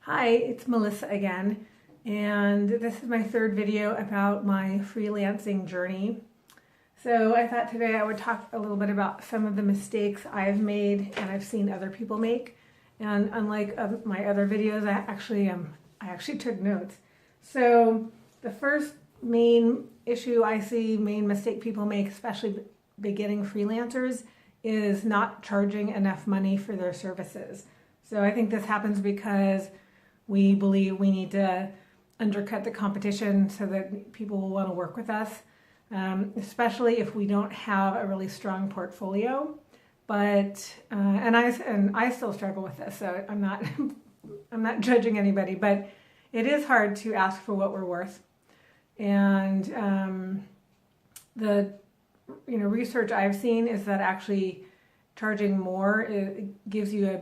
Hi, it's Melissa again, and this is my third video about my freelancing journey. So I thought today I would talk a little bit about some of the mistakes I've made and I've seen other people make. And unlike my other videos, I actually took notes. So the first main issue I see, main mistake people make, especially beginning freelancers, is not charging enough money for their services. So I think this happens because we believe we need to undercut the competition so that people will want to work with us, especially if we don't have a really strong portfolio. But and I still struggle with this, so I'm not I'm not judging anybody, but it is hard to ask for what we're worth. And the research I've seen is that actually charging more gives you a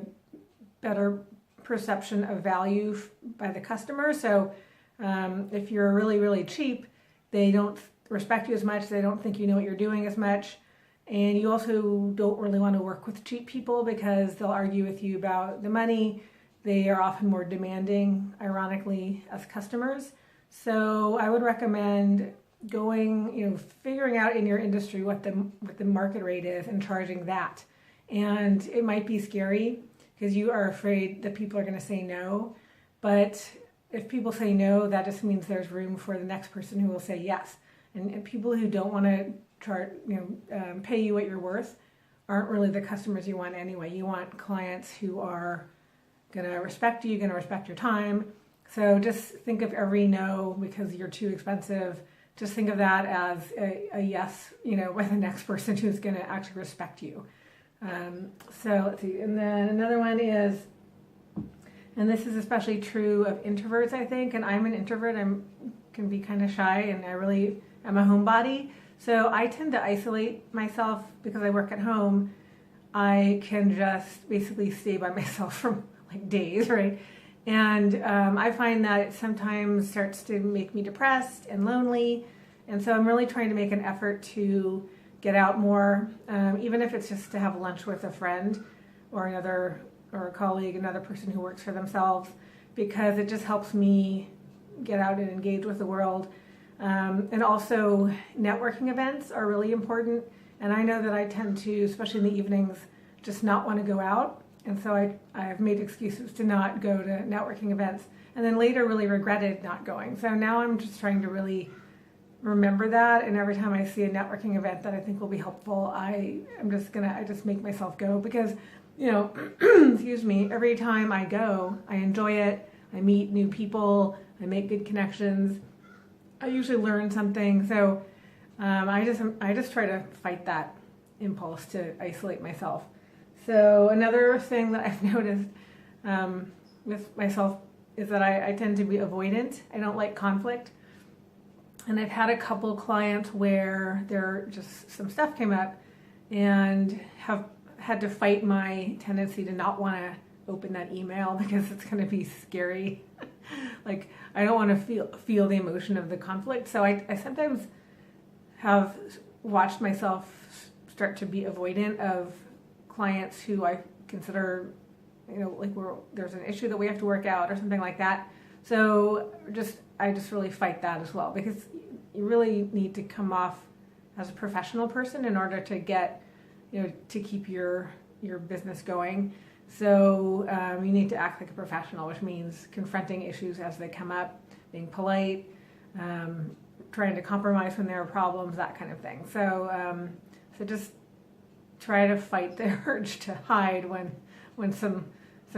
better perception of value by the customer. So if you're really, really cheap, they don't respect you as much. They don't think you know what you're doing as much. And you also don't really want to work with cheap people because they'll argue with you about the money. They are often more demanding, ironically, as customers. So I would recommend going, figuring out in your industry what the market rate is and charging that. And it might be scary because you are afraid that people are going to say no. But if people say no, that just means there's room for the next person who will say yes. And people who don't want to pay you what you're worth aren't really the customers you want anyway. You want clients who are going to respect you, going to respect your time. So just think of every no because you're too expensive. Just think of that as a yes, with the next person who's going to actually respect you. So let's see, and then another one is, and this is especially true of introverts, I think, and I'm an introvert. Can be kind of shy, and I really am a homebody. So I tend to isolate myself because I work at home. I can just basically stay by myself for like days, right? And I find that it sometimes starts to make me depressed and lonely. And so I'm really trying to make an effort to get out more, even if it's just to have lunch with a friend or a colleague, another person who works for themselves, because it just helps me get out and engage with the world. And also networking events are really important. And I know that I tend to, especially in the evenings, just not want to go out. And so I've made excuses to not go to networking events and then later really regretted not going. So now I'm just trying to really remember that, and every time I see a networking event that I think will be helpful, I just make myself go because, excuse me, every time I go, I enjoy it. I meet new people. I make good connections. I usually learn something. So I just try to fight that impulse to isolate myself. So another thing that I've noticed with myself is that I tend to be avoidant. I don't like conflict. And I've had a couple clients where some stuff came up and have had to fight my tendency to not want to open that email because it's going to be scary. Like, I don't want to feel the emotion of the conflict. So I sometimes have watched myself start to be avoidant of clients who I consider, where there's an issue that we have to work out or something like that. So I just really fight that as well, because you really need to come off as a professional person in order to get, to keep your business going. So you need to act like a professional, which means confronting issues as they come up, being polite, trying to compromise when there are problems, that kind of thing. So just try to fight the urge to hide when some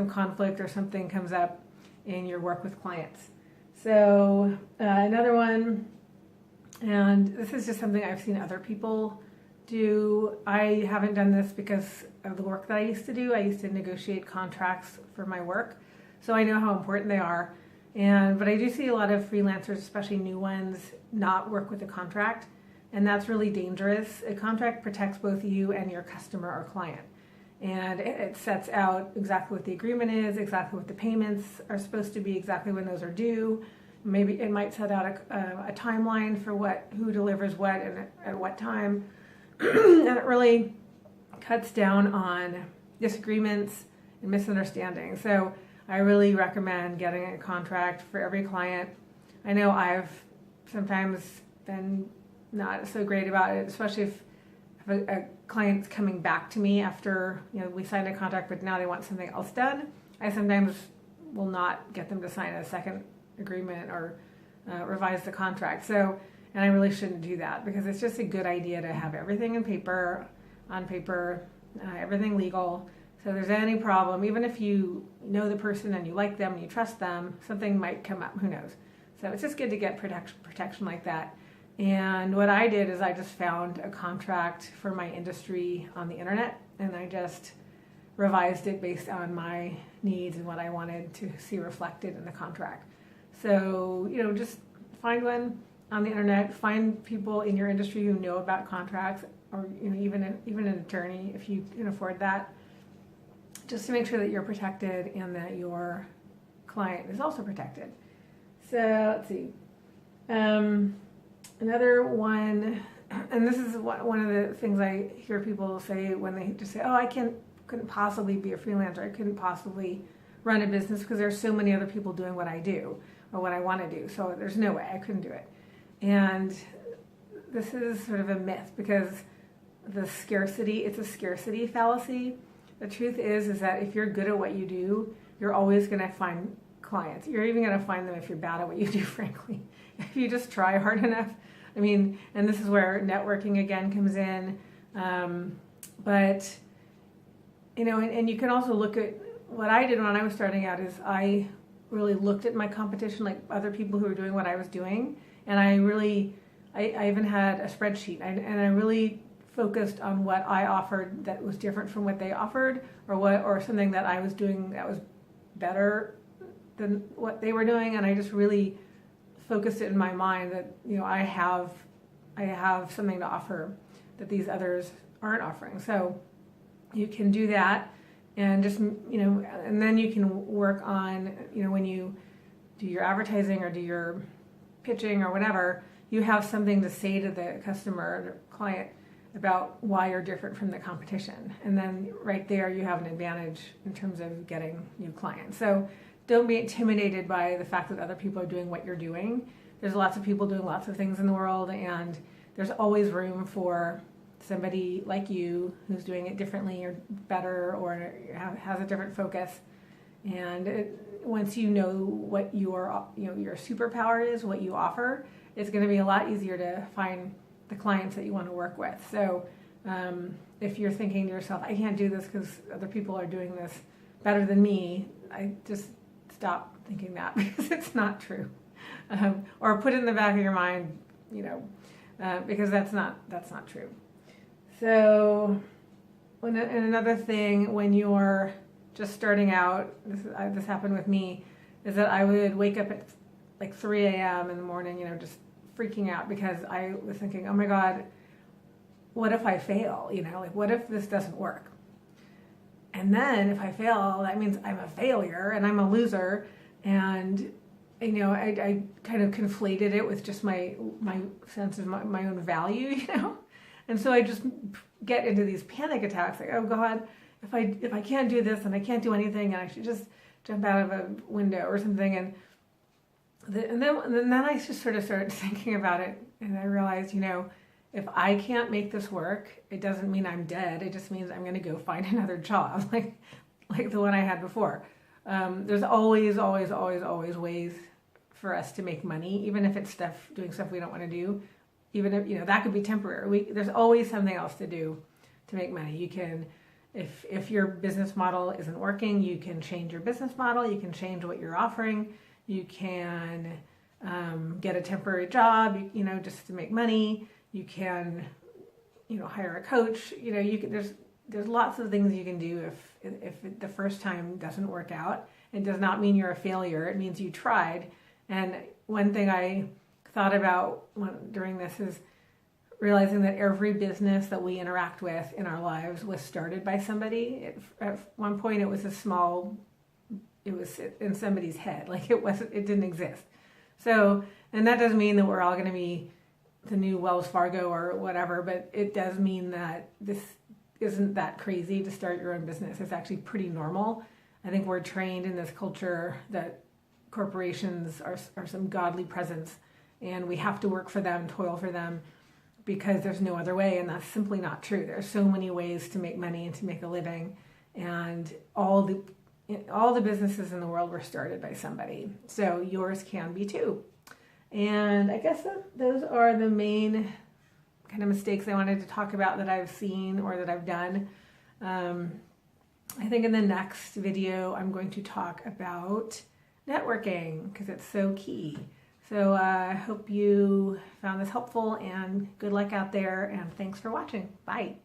conflict or something comes up in your work with clients. So another one, and this is just something I've seen other people do. I haven't done this because of the work that I used to do. I used to negotiate contracts for my work, so I know how important they are. But I do see a lot of freelancers, especially new ones, not work with a contract, and that's really dangerous. A contract protects both you and your customer or client. And it sets out exactly what the agreement is, exactly what the payments are supposed to be, exactly when those are due. Maybe it might set out a timeline for who delivers what and at what time. And it really cuts down on disagreements and misunderstandings. So I really recommend getting a contract for every client. I know I've sometimes been not so great about it, especially if a client's coming back to me after we signed a contract, but now they want something else done. I sometimes will not get them to sign a second agreement or revise the contract. So, and I really shouldn't do that because it's just a good idea to have everything on paper, everything legal. So if there's any problem, even if you know the person and you like them and you trust them, something might come up, who knows. So it's just good to get protection like that. And what I did is I just found a contract for my industry on the internet, and I just revised it based on my needs and what I wanted to see reflected in the contract. So, just find one on the internet, find people in your industry who know about contracts, or even an attorney if you can afford that, just to make sure that you're protected and that your client is also protected. So let's see. Another one, and this is one of the things I hear people say when they just say, "Oh, I couldn't possibly be a freelancer. I couldn't possibly run a business because there's so many other people doing what I do or what I want to do. So there's no way I couldn't do it." And this is sort of a myth because it's a scarcity fallacy. The truth is that if you're good at what you do, you're always going to find clients. You're even going to find them if you're bad at what you do, frankly. If you just try hard enough. And this is where networking again comes in. But, and you can also look at what I did when I was starting out is I really looked at my competition, like other people who were doing what I was doing. And I even had a spreadsheet and I really focused on what I offered that was different from what they offered or something that I was doing that was better than what they were doing. And I just really focused it in my mind that, I have something to offer that these others aren't offering. So you can do that and just, and then you can work on, when you do your advertising or do your pitching or whatever, you have something to say to the customer or client about why you're different from the competition. And then right there you have an advantage in terms of getting new clients. So don't be intimidated by the fact that other people are doing what you're doing. There's lots of people doing lots of things in the world, and there's always room for somebody like you who's doing it differently or better or has a different focus. And once you know what your superpower is, what you offer, it's going to be a lot easier to find the clients that you want to work with. So if you're thinking to yourself, I can't do this because other people are doing this better than me, I just stop thinking that because it's not true. Or put it in the back of your mind, because that's not true. So and another thing when you're just starting out, this happened with me, is that I would wake up at like 3 a.m. in the morning, just freaking out because I was thinking, oh my God, what if I fail? What if this doesn't work? And then if I fail, that means I'm a failure and I'm a loser. And, I kind of conflated it with just my sense of my own value, And so I just get into these panic attacks like, oh God, if I can't do this and I can't do anything and I should just jump out of a window or something. And then I just sort of started thinking about it, and I realized, if I can't make this work, it doesn't mean I'm dead. It just means I'm going to go find another job, like the one I had before. There's always ways for us to make money, even if it's doing stuff we don't want to do. Even if that could be temporary. There's always something else to do to make money. You can, if your business model isn't working, you can change your business model. You can change what you're offering. You can get a temporary job, just to make money. You can, hire a coach. There's lots of things you can do if the first time doesn't work out. It does not mean you're a failure. It means you tried. And one thing I thought about during this is realizing that every business that we interact with in our lives was started by somebody. At one point, it was in somebody's head. It didn't exist. So, and that doesn't mean that we're all going to be the new Wells Fargo or whatever, but it does mean that this isn't that crazy to start your own business. It's actually pretty normal. I think we're trained in this culture that corporations are some godly presence, and we have to work for them, toil for them, because there's no other way, and that's simply not true. There's so many ways to make money and to make a living, and all the businesses in the world were started by somebody. So yours can be too. And I guess those are the main kind of mistakes I wanted to talk about that I've seen or that I've done. I think in the next video, I'm going to talk about networking because it's so key. So I hope you found this helpful, and good luck out there, and thanks for watching. Bye.